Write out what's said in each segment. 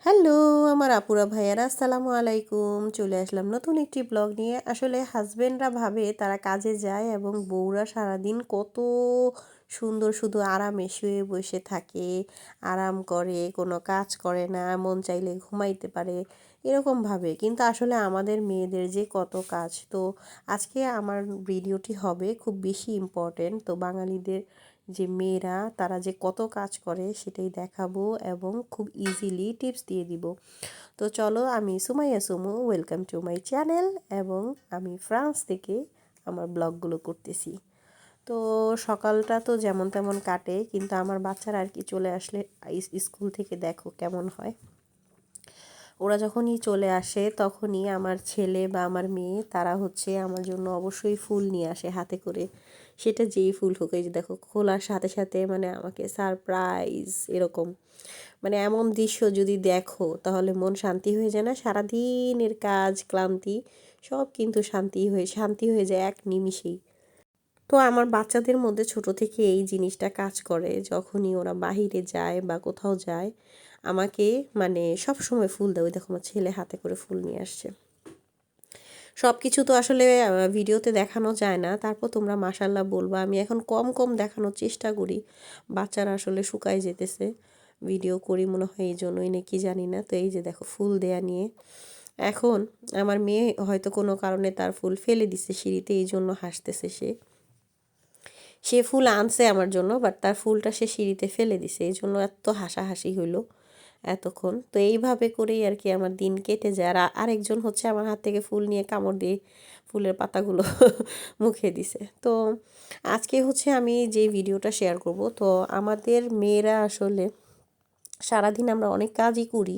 Hello আমার আপুরা ভাইয়ারা, আসসালামু আলাইকুম। চলে আসলাম নতুন একটি ব্লগ নিয়ে। আসলে হাজবেন্ডরা ভাবে তারা কাজে যায় এবং বউরা সারাদিন কত সুন্দর শুধু আরামে শুয়ে বসে থাকে, আরাম করে, কোনো কাজ করে না, মন চাইলে ঘুমাইতে পারে, এরকম ভাবে। কিন্তু আসলে আমাদের মেয়েদের যে কত কাজ। তো আজকে আমার ভিডিওটি হবে খুব বেশি ইম্পর্টেন্ট। তো বাঙালিদের যে মেয়েরা তারা যে কত কাজ করে সেটাই দেখাবো এবং খুব ইজিলি টিপস দিয়ে দিব। তো চলো, আমি সুমাইয়া সুমু, ওয়েলকাম টু মাই চ্যানেল, এবং আমি ফ্রান্স থেকে আমার ব্লগগুলো করতেছি। তো সকালটা তো যেমন তেমন কাটে, কিন্তু আমার বাচ্চারা আর কি চলে আসলে স্কুল থেকে দেখো কেমন হয়। ওরা যখনই চলে আসে তখনই আমার ছেলে বা আমার মেয়ে তারা হচ্ছে আমার জন্য অবশ্যই ফুল নিয়ে আসে হাতে করে। সেটা যেই ফুল হোক, এই যে দেখো খোলার সাথে সাথে মানে আমাকে সারপ্রাইজ এরকম, মানে এমন দৃশ্য যদি দেখো তাহলে মন শান্তি হয়ে যায় না? সারাদিনের কাজ ক্লান্তি সব কিন্তু শান্তি হয়ে যায় এক নিমিষেই। তো আমার বাচ্চাদের মধ্যে ছোট থেকে এই জিনিসটা কাজ করে, যখনই ওরা বাহিরে যায় বা কোথাও যায় আমাকে মানে সব সময় ফুল দেয়। ওই দেখো আমার ছেলে হাতে করে ফুল নিয়ে আসছে। সব কিছু তো আসলে ভিডিওতে দেখানো যায় না, তারপর তোমরা মাশাল্লাহ বলবা। আমি এখন কম কম দেখানোর চেষ্টা করি, বাচ্চারা আসলে শুকায় যেতেছে। ভিডিও করি মনে হয় এই জন্যই নাকি জানি না। তো এই যে দেখো ফুল দেয়া নিয়ে এখন আমার মেয়ে হয়তো কোনো কারণে তার ফুল ফেলে দিছে সিঁড়িতে, এই জন্য হাসতেছে সে। সে ফুল আনছে আমার জন্য, বাট তার ফুলটা সে সিঁড়িতে ফেলে দিছে, এই জন্য এত হাসাহাসি হইলো এতক্ষণ। তো এইভাবে করেই আর কি আমার দিন কেটে যায়। আর আরেকজন হচ্ছে আমার হাত থেকে ফুল নিয়ে কামড় দিয়ে ফুলের পাতাগুলো মুখে দিছে। তো আজকে হচ্ছে আমি যে ভিডিওটা শেয়ার করব, তো আমাদের মেয়েরা আসলে সারাদিন আমরা অনেক কাজই করি,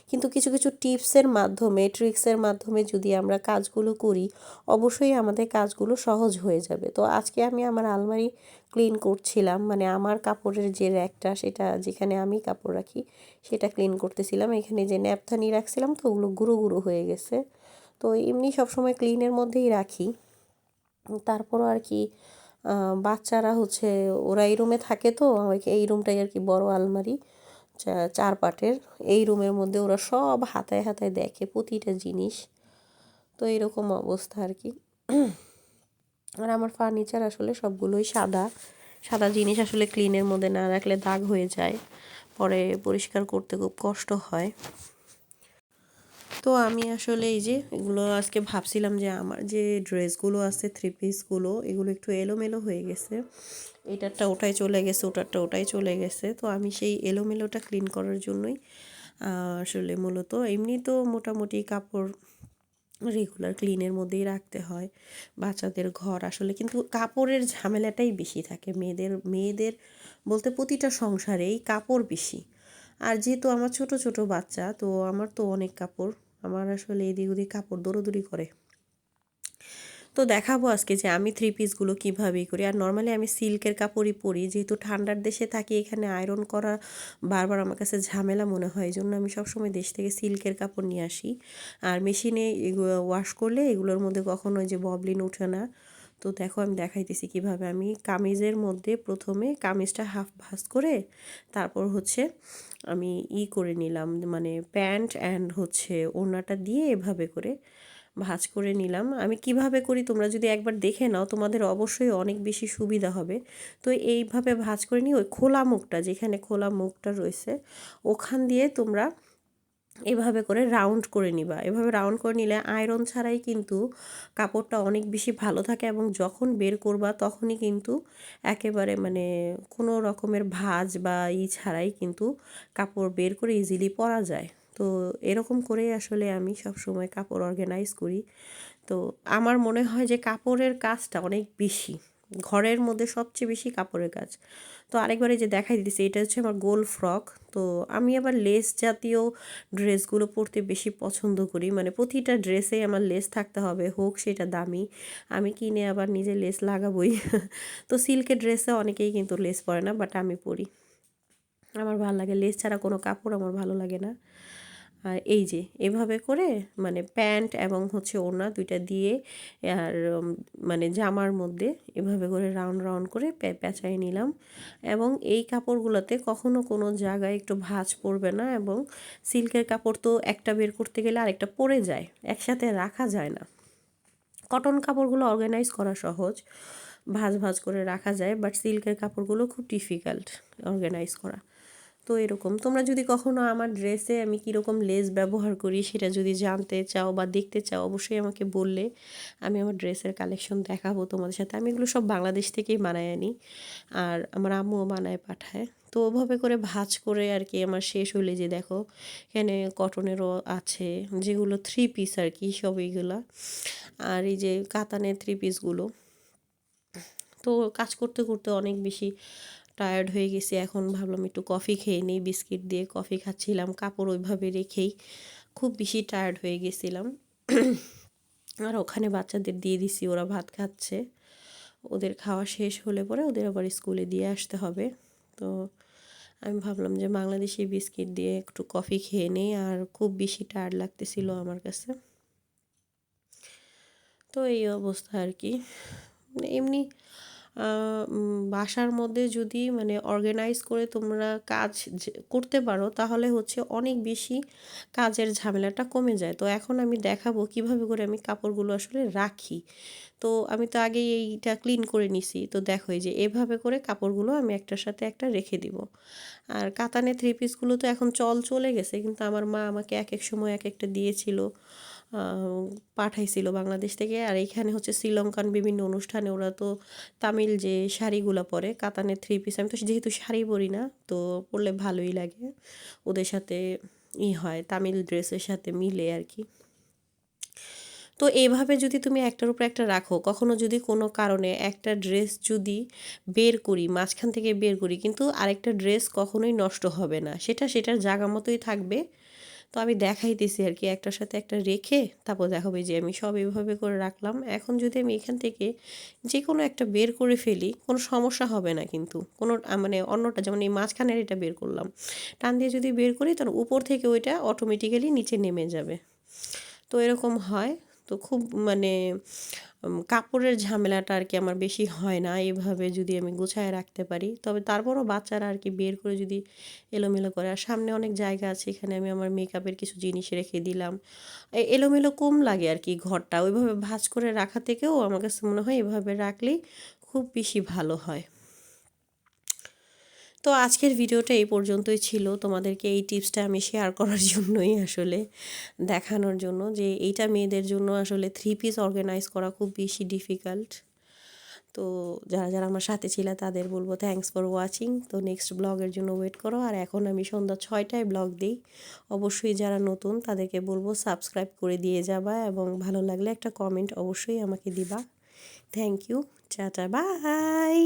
কিন্তু কিছু কিছু টিপসের মাধ্যমে, ট্রিক্সের মাধ্যমে যদি আমরা কাজগুলো করি অবশ্যই আমাদের কাজগুলো সহজ হয়ে যাবে। তো আজকে আমি আমার আলমারি ক্লিন করছিলাম, মানে আমার কাপড়ের যে র্যাকটা, সেটা যেখানে আমি কাপড় রাখি সেটা ক্লিন করতেছিলাম। এখানে যে ন্যাপথানি রাখছিলাম তো ওগুলো গুঁড়ো গুঁড়ো হয়ে গেছে। তো এমনি সবসময় ক্লিনের মধ্যেই রাখি। তারপরও আর কি বাচ্চারা হচ্ছে ওরা এই রুমে থাকে, তো এই রুমটাই আর কি বড় আলমারি, চার পাটের। এই রুমের মধ্যে ওরা সব হাতায় হাতায় দেখে প্রতিটা জিনিস। তো এরকম অবস্থা আর কি। আর আমার ফার্নিচার আসলে সবগুলোই সাদা সাদা জিনিস, আসলে ক্লিনের মধ্যে না রাখলে দাগ হয়ে যায়, পরে পরিষ্কার করতে খুব কষ্ট হয়। তো আমি আসলে এই যে এগুলো আজকে ভাবছিলাম যে আমার যে ড্রেসগুলো আছে, থ্রি পিসগুলো, এগুলো একটু এলোমেলো হয়ে গেছে। এটারটা ওটাই চলে গেছে, ওটারটা ওটাই চলে গেছে। তো আমি সেই এলোমেলোটা ক্লিন করার জন্যই আসলে মূলত, এমনি তো মোটামুটি কাপড় রেগুলার ক্লিনের মধ্যেই রাখতে হয়। বাচ্চাদের ঘর আসলে কিন্তু কাপড়ের ঝামেলাটাই বেশি থাকে মেয়েদের মেয়েদের বলতে প্রতিটা সংসারেই কাপড় বেশি। আর যেহেতু আমার ছোট ছোট বাচ্চা, তো আমার তো অনেক কাপড়, আমার আসলে এদিক ওদিক কাপড় দৌড়োদৌড়ি করে। তো দেখাবো আজকে যে আমি থ্রি পিসগুলো কীভাবে করি। আর নর্মালি আমি সিল্কের কাপড়ই পরি, যেহেতু ঠান্ডার দেশে থাকি, এখানে আয়রন করা বারবার আমার কাছে ঝামেলা মনে হয়, এই জন্য আমি সবসময় দেশ থেকে সিল্কের কাপড় নিয়ে আসি। আর মেশিনে এগুলো ওয়াশ করলে এগুলোর মধ্যে কখনো ওই যে ববলিন ওঠে না। তো দেখো আমি দেখাইতেছি কিভাবে। আমি কামিজের মধ্যে প্রথমে কামিজটা হাফ ভাঁজ করে তারপর হচ্ছে আমি করে নিলাম, মানে প্যান্ট অ্যান্ড হচ্ছে ওড়নাটা দিয়ে এভাবে করে ভাঁজ করে নিলাম। আমি কিভাবে করি তোমরা যদি একবার দেখে নাও তোমাদের অবশ্যই অনেক বেশি সুবিধা হবে। তো এইভাবে ভাঁজ করে নিয়ে ওই খোলা মুখটা, যেখানে খোলা মুখটা রয়েছে ওখান দিয়ে তোমরা এভাবে করে রাউন্ড করে নিবা। এভাবে রাউন্ড করে নিলে আয়রন ছাড়াই কিন্তু কাপড়টা অনেক বেশি ভালো থাকে, এবং যখন বের করবা তখনই কিন্তু একেবারে মানে কোনো রকমের ভাঁজ বা ছাড়াই কিন্তু কাপড় বের করে ইজিলি পরা যায়। তো এরকম করেই আসলে আমি সব সময় কাপড় অর্গানাইজ করি। তো আমার মনে হয় যে কাপড়ের কাজটা অনেক বেশি, ঘরের মধ্যে সবচেয়ে বেশি কাপড়ের কাজ। তো আরেকবারে যে দেখাই দিতেছি, এটা হচ্ছে আমার গোল ফ্রক। তো আমি আবার লেস জাতীয় ড্রেসগুলো পরতে বেশি পছন্দ করি, মানে প্রতিটা ড্রেসেই আমার লেস থাকতে হবে, হোক সেটা দামি। আমি কিনে আবার নিজে লেস লাগাবই। তো সিল্কের ড্রেসে অনেকেই কিন্তু লেস পরে না, বাট আমি পরি, আমার ভালো লাগে। লেস ছাড়া কোনো কাপড় আমার ভালো লাগে না। আর এই যে এভাবে করে মানে প্যান্ট এবং হচ্ছে ওড়না দুইটা দিয়ে আর মানে জামার মধ্যে এভাবে করে রাউন্ড রাউন্ড করে পেঁচাই নিলাম। এবং এই কাপড়গুলোতে কখনো কোনো জায়গায় একটু ভাঁজ পড়বে না, এবং সিল্কের কাপড় তো একটা বের করতে গেলে আরেকটা পড়ে যায়, একসাথে রাখা যায় না। কটন কাপড়গুলো অর্গানাইজ করা সহজ, ভাঁজ ভাঁজ করে রাখা যায়, বাট সিল্কের কাপড়গুলো খুব ডিফিকাল্ট অর্গানাইজ করা। তো এরকম তোমরা যদি কখনো আমার ড্রেসে আমি কীরকম লেস ব্যবহার করি সেটা যদি জানতে চাও বা দেখতে চাও, অবশ্যই আমাকে বললে আমি আমার ড্রেসের কালেকশন দেখাবো তোমাদের সাথে। আমি এগুলো সব বাংলাদেশ থেকেই বানাই আনি, আর আমার আম্মুও বানায় পাঠায়। তো ওভাবে করে ভাঁজ করে আর কি আমার শেষ হলে যে দেখো এখানে কটনেরও আছে, যেগুলো 3 পিস আর কি সব এইগুলা, আর এই যে কাতানের 3 পিসগুলো। তো কাজ করতে করতে অনেক বেশি টায়ার্ড হয়ে গেছি, এখন ভাবলাম একটু কফি খেয়ে নিই। বিস্কিট দিয়ে কফি খাচ্ছিলাম কাপড় ওইভাবে রেখেই, খুব বেশি টায়ার্ড হয়ে গেছিলাম। আর ওখানে বাচ্চাদের দিয়ে দিছি, ওরা ভাত খাচ্ছে। ওদের খাওয়া শেষ হলে পরে ওদের আবার স্কুলে দিয়ে আসতে হবে। তো আমি ভাবলাম যে বাংলাদেশি বিস্কিট দিয়ে একটু কফি খেয়ে নিই, আর খুব বেশি টায়ার্ড লাগতেছিল আমার কাছে। তো এই অবস্থা আর কি। এমনি বাসার মধ্যে যদি মানে অর্গানাইজ করে তোমরা কাজ করতে পারো তাহলে হচ্ছে অনেক বেশি কাজের ঝামেলাটা কমে যায়। তো এখন আমি দেখাবো কিভাবে করে আমি কাপড়গুলো আসলে রাখি। তো আমি তো আগেই এইটা ক্লিন করে নিছি। তো দেখো এই যে এভাবে করে কাপড়গুলো আমি একটার সাথে একটা রেখে দিব। আর কাতানের 3 পিসগুলো তো এখন চলে গেছে, কিন্তু আমার মা আমাকে এক এক সময় এক একটা দিয়েছিল, পাঠাইছিল বাংলাদেশ থেকে। আর এইখানে হচ্ছে শ্রীলঙ্কান বিভিন্ন অনুষ্ঠানে ওরা তো তামিল যে শাড়িগুলো পরে কাতানের 3 পিস, আমি তো যেহেতু শাড়ি পরি না তো পরলে ভালোই লাগে, ওদের সাথে হয় তামিল ড্রেসের সাথে মিলে আর কি। তো এভাবে যদি তুমি একটার উপর একটা রাখো, কখনো যদি কোনো কারণে একটা ড্রেস যদি বের করি, মাঝখান থেকে বের করি, কিন্তু আরেকটা ড্রেস কখনোই নষ্ট হবে না, সেটার জায়গা মতোই থাকবে। তো আমি দেখাইতেছি আর কি, একটার সাথে একটা রেখে তারপর দেখাবে যে আমি সব এভাবে করে রাখলাম। এখন যদি আমি এখান থেকে যে কোনো একটা বের করে ফেলি কোনো সমস্যা হবে না, কিন্তু কোনো মানে অন্যটা যেমন এই মাঝখানের এটা বের করলাম, টান দিয়ে যদি বের করি তখন উপর থেকে ওইটা অটোমেটিক্যালি নিচে নেমে যাবে। তো এরকম হয়। তো খুব মানে কাপড়ের ঝামেলাটা আর কি আমার বেশি হয় না এভাবে যদি আমি গুছায় রাখতে পারি। তবে তারপরও বাচ্চারা আর কি বের করে যদি এলোমেলো করে, আর সামনে অনেক জায়গা আছে, এখানে আমি আমার মেকআপের কিছু জিনিস রেখে দিলাম, এলোমেলো কম লাগে আর কি ঘরটা। ওইভাবে ভাঁজ করে রাখা থেকেও আমার কাছে মনে হয় এভাবে রাখলেই খুব বেশি ভালো হয়। তো আজকের ভিডিওটা এই পর্যন্তই ছিল, তোমাদেরকে এই টিপসটা আমি শেয়ার করার জন্যই, আসলে দেখানোর জন্য যে এইটা মেয়েদের জন্য আসলে 3 পিস অর্গানাইজ করা খুব বেশি ডিফিকাল্ট। তো যারা যারা আমার সাথে ছিল তাদের বলবো থ্যাঙ্কস ফর ওয়াচিং। তো নেক্সট ব্লগের জন্য ওয়েট করো। আর এখন আমি সন্ধ্যা 6টায় ব্লগ দিই, অবশ্যই যারা নতুন তাদেরকে বলবো সাবস্ক্রাইব করে দিয়ে যাবা, এবং ভালো লাগলে একটা কমেন্ট অবশ্যই আমাকে দিবা। Thank you, tata, by.